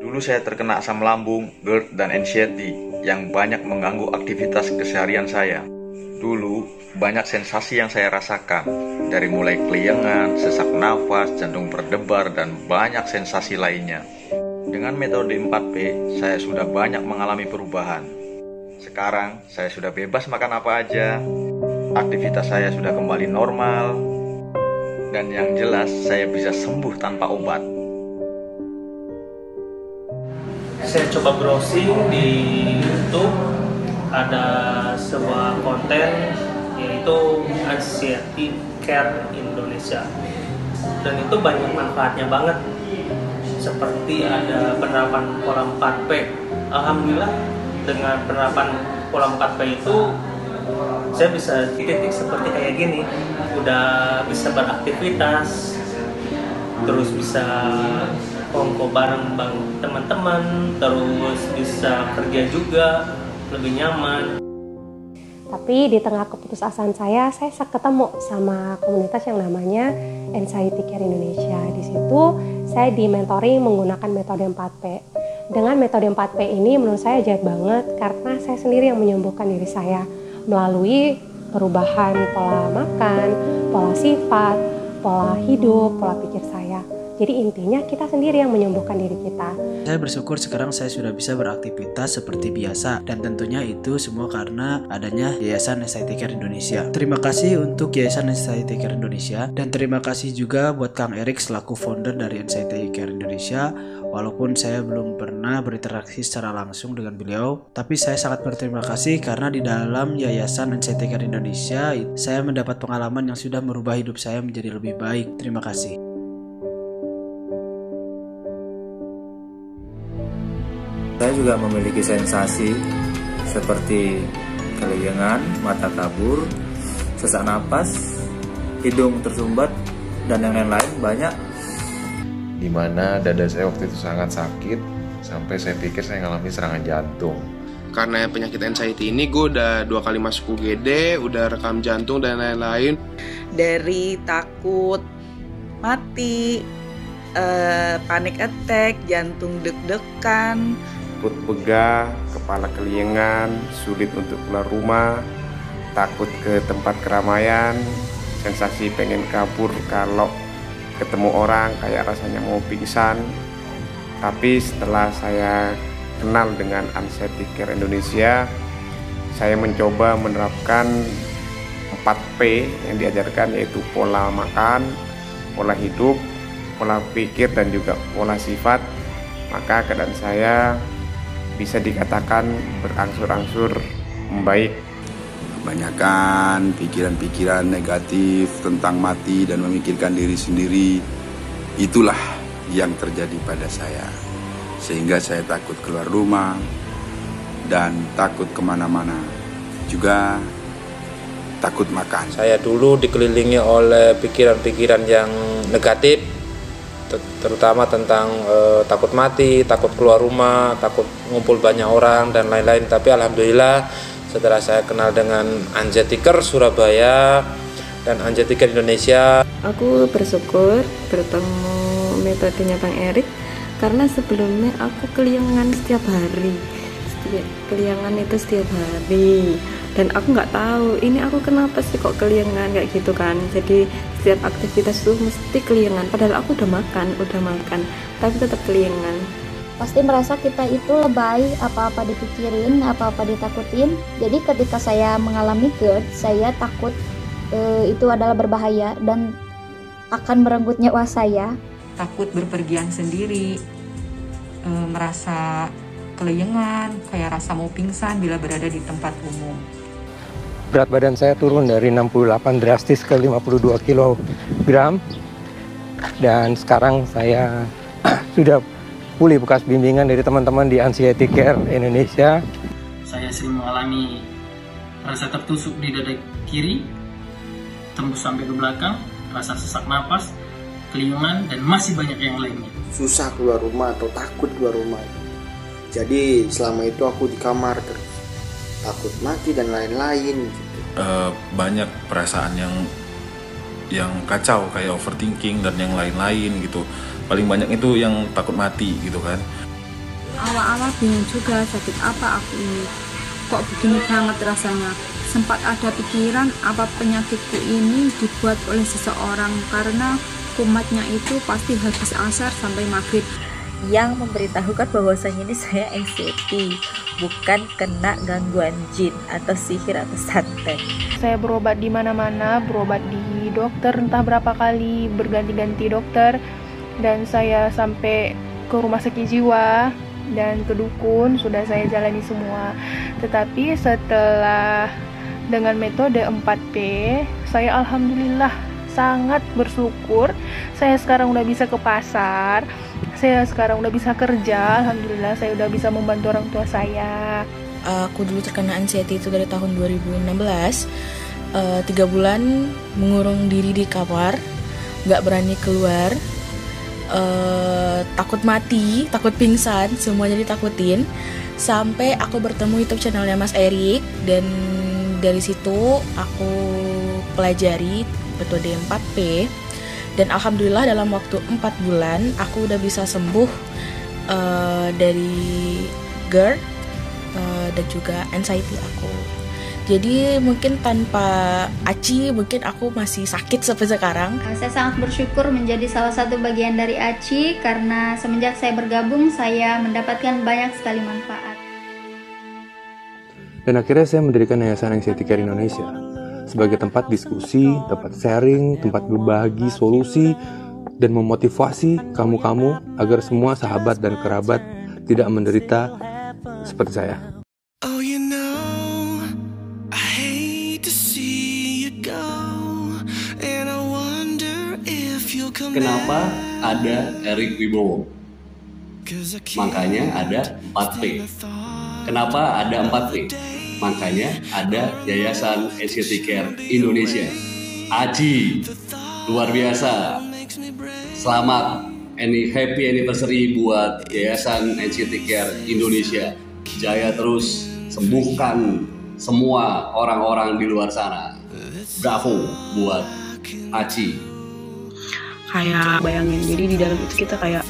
Dulu saya terkena asam lambung, GERD, dan anxiety yang banyak mengganggu aktivitas keseharian saya. Dulu banyak sensasi yang saya rasakan, dari mulai keliengan, sesak nafas, jantung berdebar, dan banyak sensasi lainnya. Dengan metode 4P, saya sudah banyak mengalami perubahan. Sekarang saya sudah bebas makan apa aja, aktivitas saya sudah kembali normal, dan yang jelas saya bisa sembuh tanpa obat. Saya coba browsing di YouTube, ada sebuah konten yaitu Anxiety Care Indonesia, dan itu banyak manfaatnya banget, seperti ada penerapan pola 4P. Alhamdulillah dengan penerapan pola 4P itu saya bisa di titik seperti kayak gini, udah bisa beraktivitas, terus bisa kongko bareng teman-teman, terus bisa kerja juga lebih nyaman. Tapi di tengah keputusasaan saya ketemu sama komunitas yang namanya Anxiety Care Indonesia. Di situ saya di-mentoring menggunakan metode 4P. Dengan metode 4P ini menurut saya ajaib banget karena saya sendiri yang menyembuhkan diri saya melalui perubahan pola makan, pola sifat, pola hidup, pola pikir saya. Jadi intinya kita sendiri yang menyembuhkan diri kita. Saya bersyukur sekarang saya sudah bisa beraktivitas seperti biasa, dan tentunya itu semua karena adanya Yayasan Anxiety Care Indonesia. Terima kasih untuk Yayasan Anxiety Care Indonesia, dan terima kasih juga buat Kang Erik selaku founder dari Anxiety Care Indonesia. Walaupun saya belum pernah berinteraksi secara langsung dengan beliau, tapi saya sangat berterima kasih karena di dalam Yayasan Anxiety Care Indonesia saya mendapat pengalaman yang sudah merubah hidup saya menjadi lebih baik. Terima kasih. Saya juga memiliki sensasi seperti keliengan, mata kabur, sesak napas, hidung tersumbat, dan yang lain-lain banyak. Dimana dada saya waktu itu sangat sakit, sampai saya pikir saya mengalami serangan jantung. Karena penyakit anxiety ini gue udah 2 kali masuk UGD, udah rekam jantung dan lain-lain. Dari takut mati, panic attack, jantung deg-degan, Perut begah, kepala keliengan, sulit untuk keluar rumah, takut ke tempat keramaian, sensasi pengen kabur kalau ketemu orang, kayak rasanya mau pingsan. Tapi setelah saya kenal dengan Anxiety Care Indonesia, saya mencoba menerapkan 4P yang diajarkan, yaitu pola makan, pola hidup, pola pikir, dan juga pola sifat. Maka keadaan saya bisa dikatakan berangsur-angsur membaik. Kebanyakan pikiran-pikiran negatif tentang mati dan memikirkan diri sendiri, itulah yang terjadi pada saya. Sehingga saya takut keluar rumah dan takut kemana-mana. Juga takut makan. Saya dulu dikelilingi oleh pikiran-pikiran yang negatif, terutama tentang takut mati, takut keluar rumah, takut ngumpul banyak orang, dan lain-lain. Tapi alhamdulillah setelah saya kenal dengan Anxiety Care Surabaya dan Anxiety Care Indonesia, aku bersyukur bertemu metodenya Bang Erik, karena sebelumnya aku keliengan setiap hari. Keliengan itu setiap hari, dan aku nggak tahu ini aku kenapa sih kok keliengan kayak gitu kan. Jadi setiap aktivitas tuh mesti keliengan, padahal aku udah makan, tapi tetap keliengan. Pasti merasa kita itu lebay, apa-apa dipikirin, apa-apa ditakutin. Jadi ketika saya mengalami GERD, saya takut itu adalah berbahaya dan akan merenggut nyawa saya. Takut berpergian sendiri, merasa keliengan, kayak rasa mau pingsan bila berada di tempat umum. Berat badan saya turun dari 68 drastis ke 52 kg, dan sekarang saya sudah pulih bekas bimbingan dari teman-teman di Anxiety Care Indonesia. Saya sering mengalami rasa tertusuk di dada kiri, tembus sampai ke belakang, rasa sesak napas, keliungan, dan masih banyak yang lainnya. Susah keluar rumah atau takut keluar rumah. Jadi selama itu aku di kamar terus, takut mati dan lain-lain gitu. Banyak perasaan yang kacau, kayak overthinking dan yang lain-lain gitu. Paling banyak itu yang takut mati gitu kan. Awal-awal bingung juga sakit apa aku ini. Kok begini banget rasanya. Sempat ada pikiran apa penyakitku ini dibuat oleh seseorang karena kumatnya itu pasti habis asar sampai maghrib. Yang memberitahukan bahwasanya ini saya anxiety, bukan kena gangguan jin atau sihir atau santet. Saya berobat di mana-mana, berobat di dokter entah berapa kali, berganti-ganti dokter, dan saya sampai ke rumah sakit jiwa dan ke dukun, sudah saya jalani semua. Tetapi setelah dengan metode 4P, saya alhamdulillah sangat bersyukur. Saya sekarang udah bisa ke pasar, saya sekarang udah bisa kerja, alhamdulillah saya udah bisa membantu orang tua saya. Aku dulu terkena anxiety itu dari tahun 2016. 3 bulan mengurung diri di kamar, gak berani keluar, takut mati, takut pingsan, semuanya ditakutin. Sampai aku bertemu YouTube channelnya Mas Erik, dan dari situ aku pelajari metode 4P, dan alhamdulillah dalam waktu 4 bulan aku udah bisa sembuh dari GERD dan juga anxiety aku. Jadi mungkin tanpa Aci mungkin aku masih sakit sampai sekarang. Saya sangat bersyukur menjadi salah satu bagian dari Aci karena semenjak saya bergabung saya mendapatkan banyak sekali manfaat. Dan akhirnya saya mendirikan Yayasan Anxiety Care Indonesia sebagai tempat diskusi, tempat sharing, tempat berbagi solusi, dan memotivasi kamu-kamu agar semua sahabat dan kerabat tidak menderita seperti saya. Oh, you know, I hate to see you go, and I wonder if you'll come back. Kenapa ada Erik Wibowo? Makanya ada 4P. Kenapa ada 4P? Makanya ada Yayasan Anxiety Care Indonesia. Aji, luar biasa. Selamat happy anniversary buat Yayasan Anxiety Care Indonesia. Jaya terus, sembuhkan semua orang-orang di luar sana. Bravo buat Aci. Kayak bayangin, jadi di dalam itu kita kayak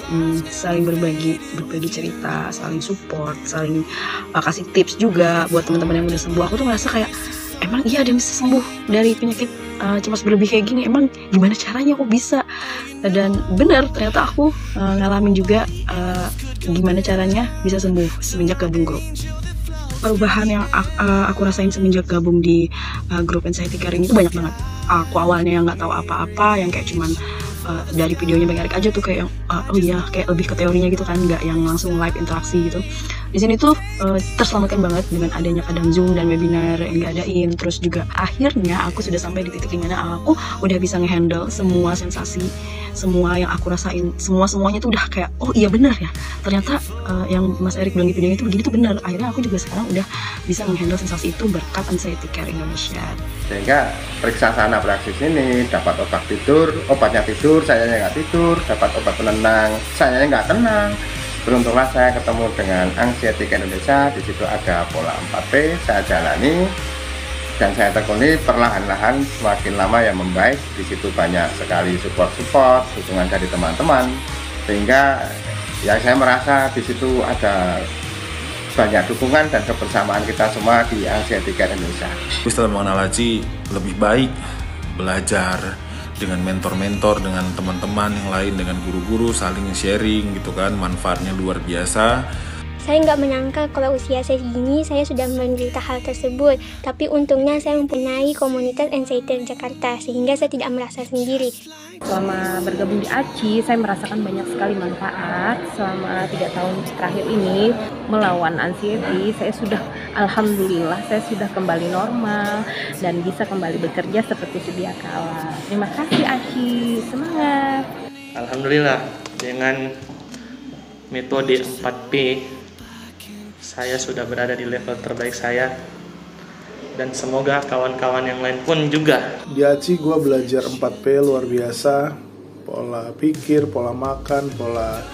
saling berbagi cerita, saling support, saling kasih tips juga buat teman-teman yang udah sembuh. Aku tuh merasa kayak emang iya ada yang bisa sembuh dari penyakit cemas berlebih kayak gini, emang gimana caranya aku bisa. Dan benar ternyata aku ngalamin juga gimana caranya bisa sembuh semenjak gabung grup. Perubahan yang aku rasain semenjak gabung di grup Anxiety Care ini tuh banyak banget. Aku awalnya yang nggak tahu apa-apa, yang kayak cuman dari videonya Bang Erik aja tuh kayak oh iya, kayak lebih ke teorinya gitu kan, nggak yang langsung live interaksi gitu. Di sini tuh terselamatkan banget dengan adanya kadang Zoom dan webinar yang diadain. Terus juga akhirnya aku sudah sampai di titik dimana aku udah bisa ngehandle semua sensasi, semua yang aku rasain, semuanya tuh udah kayak oh iya benar ya, ternyata yang Mas Erik bilang di videonya itu begini tuh benar. Akhirnya aku juga sekarang udah bisa menghandle sensasi itu berkat Anxiety Care Indonesia. Sehingga periksa sana praksis ini dapat obatnya tidur, sayanya nggak tidur, dapat obat penenang, sayanya nggak tenang. Beruntunglah saya ketemu dengan Anxiety Care Indonesia. Di situ ada pola 4P, saya jalani dan saya tekuni perlahan-lahan, semakin lama yang membaik. Di situ banyak sekali support, dukungan dari teman-teman, sehingga ya saya merasa di situ ada banyak dukungan dan kebersamaan kita semua di Anxiety Care Indonesia. Setelah mengenal Aci, lebih baik belajar dengan mentor-mentor, dengan teman-teman yang lain, dengan guru-guru, saling sharing gitu kan, manfaatnya luar biasa. Saya nggak menyangka kalau usia saya segini saya sudah menderita hal tersebut, tapi untungnya saya mempunyai komunitas Anxiety Jakarta sehingga saya tidak merasa sendiri. Selama bergabung di Aci, saya merasakan banyak sekali manfaat. Selama 3 tahun terakhir ini melawan anxiety, saya sudah alhamdulillah saya sudah kembali normal dan bisa kembali bekerja seperti sedia kala. Terima kasih Aci, semangat. Alhamdulillah dengan metode 4P saya sudah berada di level terbaik saya, dan semoga kawan-kawan yang lain pun juga. Di Aci gue belajar 4P luar biasa, pola pikir, pola makan, pola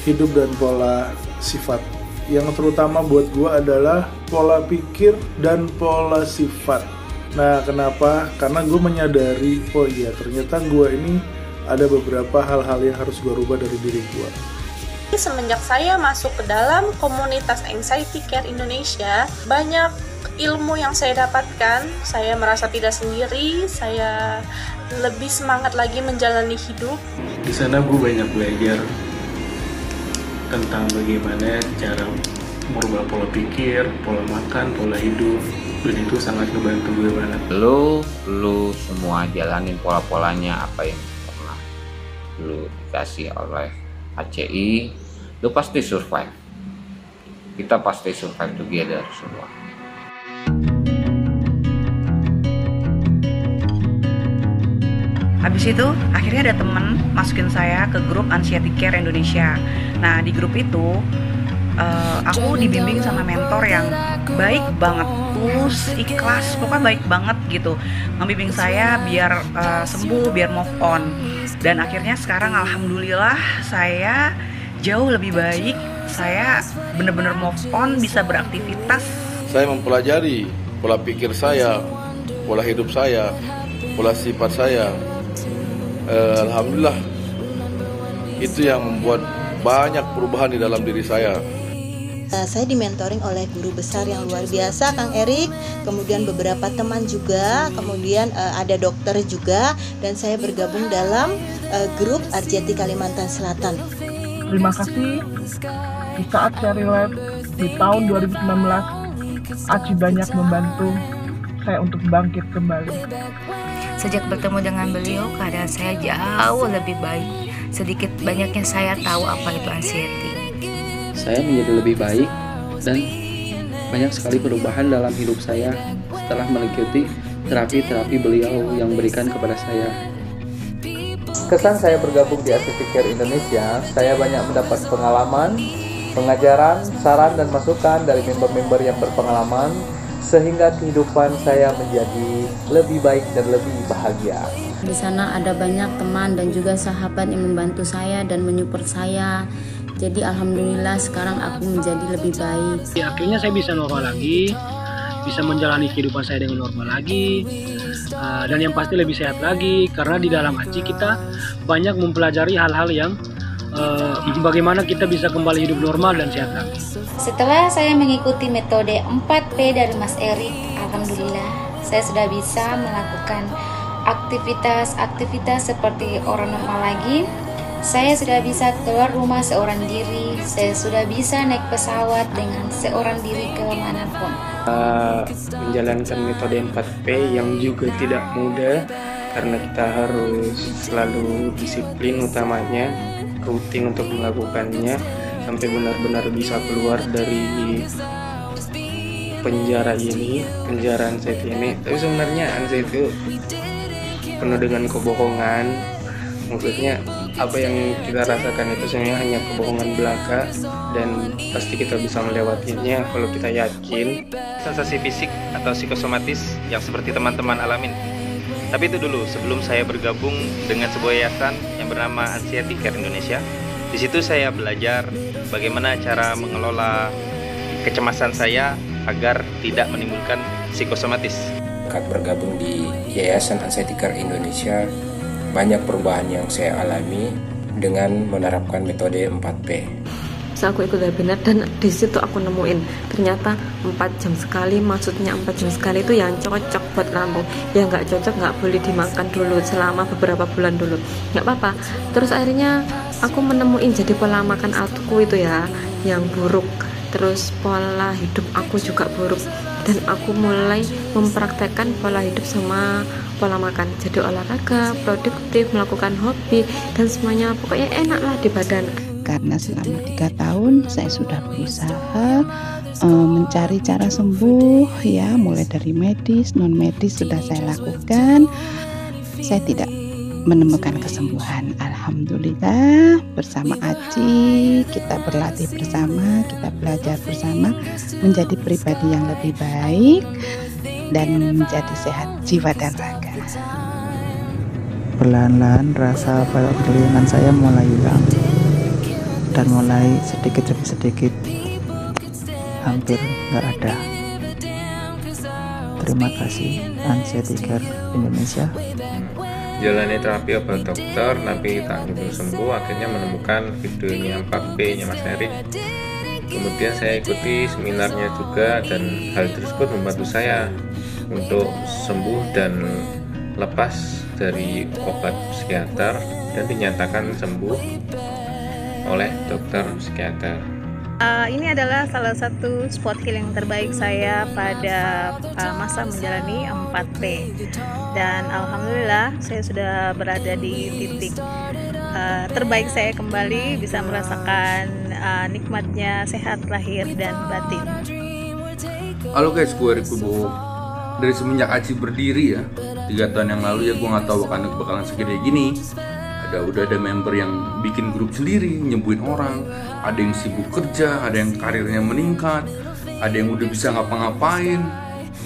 hidup, dan pola sifat. Yang terutama buat gue adalah pola pikir dan pola sifat. Nah kenapa? Karena gue menyadari, oh iya ternyata gue ini ada beberapa hal-hal yang harus gue rubah dari diri gue. Semenjak saya masuk ke dalam komunitas Anxiety Care Indonesia, banyak ilmu yang saya dapatkan. Saya merasa tidak sendiri, saya lebih semangat lagi menjalani hidup. Di sana gue banyak belajar tentang bagaimana cara merubah pola pikir, pola makan, pola hidup, dan itu sangat ngebantu gue banget. Lu semua jalanin pola-polanya apa yang pernah lu dikasih oleh HCI, lu pasti survive. Kita pasti survive together semua. Habis itu akhirnya ada temen masukin saya ke grup Anxiety Care Indonesia. Nah di grup itu aku dibimbing sama mentor yang baik banget, tulus, ikhlas, pokoknya baik banget gitu, ngebimbing saya biar sembuh, biar move on. Dan akhirnya sekarang alhamdulillah saya jauh lebih baik, saya bener-bener move on, bisa beraktivitas. Saya mempelajari pola pikir saya, pola hidup saya, pola sifat saya. Alhamdulillah itu yang membuat banyak perubahan di dalam diri saya. Saya dimentoring oleh guru besar yang luar biasa, Kang Erik, kemudian beberapa teman juga, kemudian ada dokter juga, dan saya bergabung dalam grup Arjeti Kalimantan Selatan. Terima kasih. Di saat saya relapse di tahun 2019, Aci banyak membantu saya untuk bangkit kembali. Sejak bertemu dengan beliau, keadaan saya jauh lebih baik. Sedikit banyaknya saya tahu apa itu anxiety. Saya menjadi lebih baik dan banyak sekali perubahan dalam hidup saya setelah mengikuti terapi-terapi beliau yang berikan kepada saya. Kesan saya bergabung di Anxiety Care Indonesia, saya banyak mendapat pengalaman, pengajaran, saran dan masukan dari member-member yang berpengalaman, sehingga kehidupan saya menjadi lebih baik dan lebih bahagia. Di sana ada banyak teman dan juga sahabat yang membantu saya dan menyupport saya. Jadi alhamdulillah sekarang aku menjadi lebih baik. Akhirnya saya bisa normal lagi, bisa menjalani kehidupan saya dengan normal lagi, dan yang pasti lebih sehat lagi. Karena di dalam Aci kita banyak mempelajari hal-hal yang bagaimana kita bisa kembali hidup normal dan sehat lagi. Setelah saya mengikuti metode 4P dari Mas Erik, alhamdulillah saya sudah bisa melakukan aktivitas seperti orang normal lagi. Saya sudah bisa keluar rumah seorang diri, saya sudah bisa naik pesawat dengan seorang diri kemanapun. Menjalankan metode 4P yang juga tidak mudah karena kita harus selalu disiplin, utamanya rutin untuk melakukannya sampai benar-benar bisa keluar dari penjara anxiety ini. Tapi sebenarnya anxiety itu penuh dengan kebohongan. Maksudnya apa yang kita rasakan itu sebenarnya hanya kebohongan belaka, dan pasti kita bisa melewatinya kalau kita yakin. Sensasi fisik atau psikosomatis yang seperti teman-teman alamin. Tapi itu dulu, sebelum saya bergabung dengan sebuah yayasan yang bernama Anxiety Care Indonesia. Di situ saya belajar bagaimana cara mengelola kecemasan saya agar tidak menimbulkan psikosomatis. Saat bergabung di Yayasan Anxiety Care Indonesia, banyak perubahan yang saya alami dengan menerapkan metode 4P. Aku ikut webinar dan di situ aku nemuin ternyata 4 jam sekali, maksudnya 4 jam sekali itu yang cocok buat lambung. Yang nggak cocok nggak boleh dimakan dulu selama beberapa bulan dulu, nggak apa-apa. Terus akhirnya aku menemuin jadi pola makan aku itu ya yang buruk, terus pola hidup aku juga buruk, dan aku mulai mempraktekkan pola hidup sama pola makan. Jadi olahraga, produktif, melakukan hobi, dan semuanya pokoknya enak lah di badan. Karena selama 3 tahun saya sudah berusaha mencari cara sembuh ya, mulai dari medis, non medis sudah saya lakukan. Saya tidak menemukan kesembuhan. Alhamdulillah bersama Aci kita berlatih bersama, kita belajar bersama menjadi pribadi yang lebih baik dan menjadi sehat jiwa dan raga. Perlahan-lahan rasa pada kelingan saya mulai hilang dan mulai sedikit demi sedikit hampir nggak ada. Terima kasih Anxiety Care Indonesia. jalani terapi obat dokter tapi tak kunjung sembuh. Akhirnya menemukan videonya 4P-nya Mas Erik. Kemudian saya ikuti seminarnya juga, dan hal tersebut membantu saya untuk sembuh dan lepas dari obat psikiater dan dinyatakan sembuh oleh dokter psikiater. Ini adalah salah satu spot healing terbaik saya pada masa menjalani 4P, dan alhamdulillah saya sudah berada di titik terbaik saya kembali, bisa merasakan nikmatnya sehat lahir dan batin. Halo guys, gue Erik Wibowo. Dari semenjak Aci berdiri ya, 3 tahun yang lalu ya, gue nggak tahu bakalan segede gini. Udah ada member yang bikin grup sendiri, nyembuhin orang, ada yang sibuk kerja, ada yang karirnya meningkat, ada yang udah bisa ngapa-ngapain,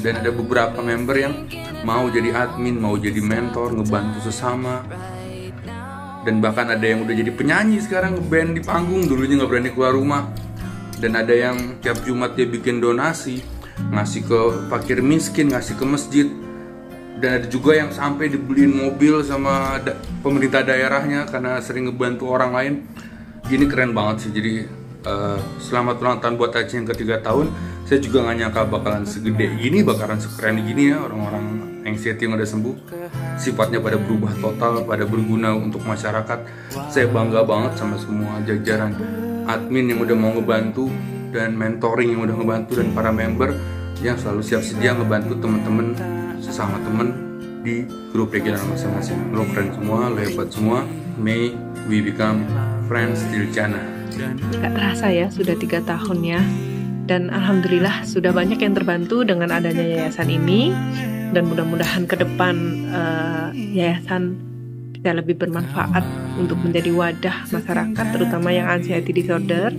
dan ada beberapa member yang mau jadi admin, mau jadi mentor, ngebantu sesama, dan bahkan ada yang udah jadi penyanyi sekarang, ngeband di panggung, dulunya nggak berani keluar rumah, dan ada yang tiap Jumat dia bikin donasi, ngasih ke fakir miskin, ngasih ke masjid. Dan ada juga yang sampai dibeliin mobil sama pemerintah daerahnya karena sering ngebantu orang lain. Ini keren banget sih. Jadi selamat ulang tahun buat Aci yang ke-3 tahun. Saya juga gak nyangka bakalan segede gini, bakalan sekeren gini ya. Orang-orang anxiety yang udah sembuh, sifatnya pada berubah total, pada berguna untuk masyarakat. Saya bangga banget sama semua jajaran admin yang udah mau ngebantu, dan mentoring yang udah ngebantu, dan para member yang selalu siap sedia ngebantu teman-teman sesama teman di grup regional masing-masing. Lo keren semua, lo hebat semua. May we become friends till Jannah. Gak terasa ya, sudah 3 tahun ya. Dan alhamdulillah sudah banyak yang terbantu dengan adanya yayasan ini. Dan mudah-mudahan ke depan yayasan bisa lebih bermanfaat untuk menjadi wadah masyarakat, terutama yang anxiety disorder.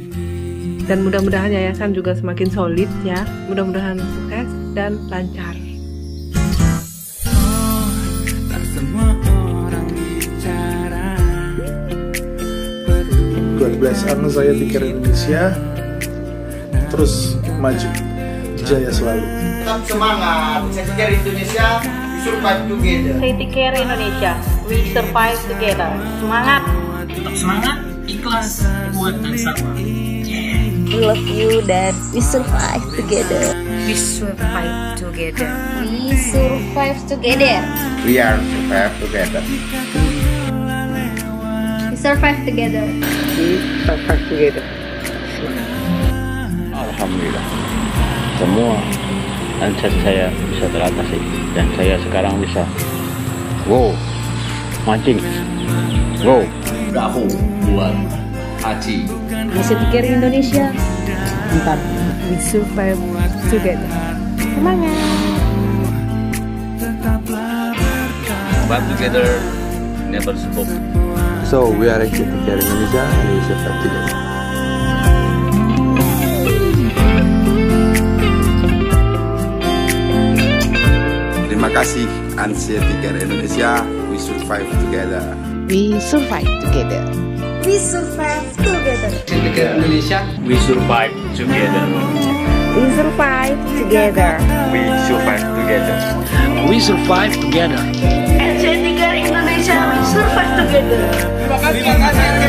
Dan mudah-mudahan yayasan juga semakin solid ya. Mudah-mudahan sukses dan lancar. 12 tahun saya di Care Indonesia, terus maju, jaya selalu. Tetap semangat, Anxiety Care Indonesia, we survive together. Anxiety Care Indonesia, we survive together. Semangat, tetap semangat, ikhlas, kuat dan sabar. We love you dan we survive together. We survive together. We survive together. We are survive together. Survive together. We survive together. Alhamdulillah, semua anxiety saya bisa teratasi, dan saya sekarang bisa mancing, Bravo buat Aci. Anxiety Care Indonesia, 4. We survive together. Semangat. Survive together, never stop. So we are Anxiety Care Indonesia and we survive together. Terima kasih Anxiety Care Indonesia, we survive together. We survive together. We survive together. Anxiety Care Indonesia, we survive together. We survive together. We survive together. We survive together. Anxiety Care Indonesia, we survive together. Terima kasih.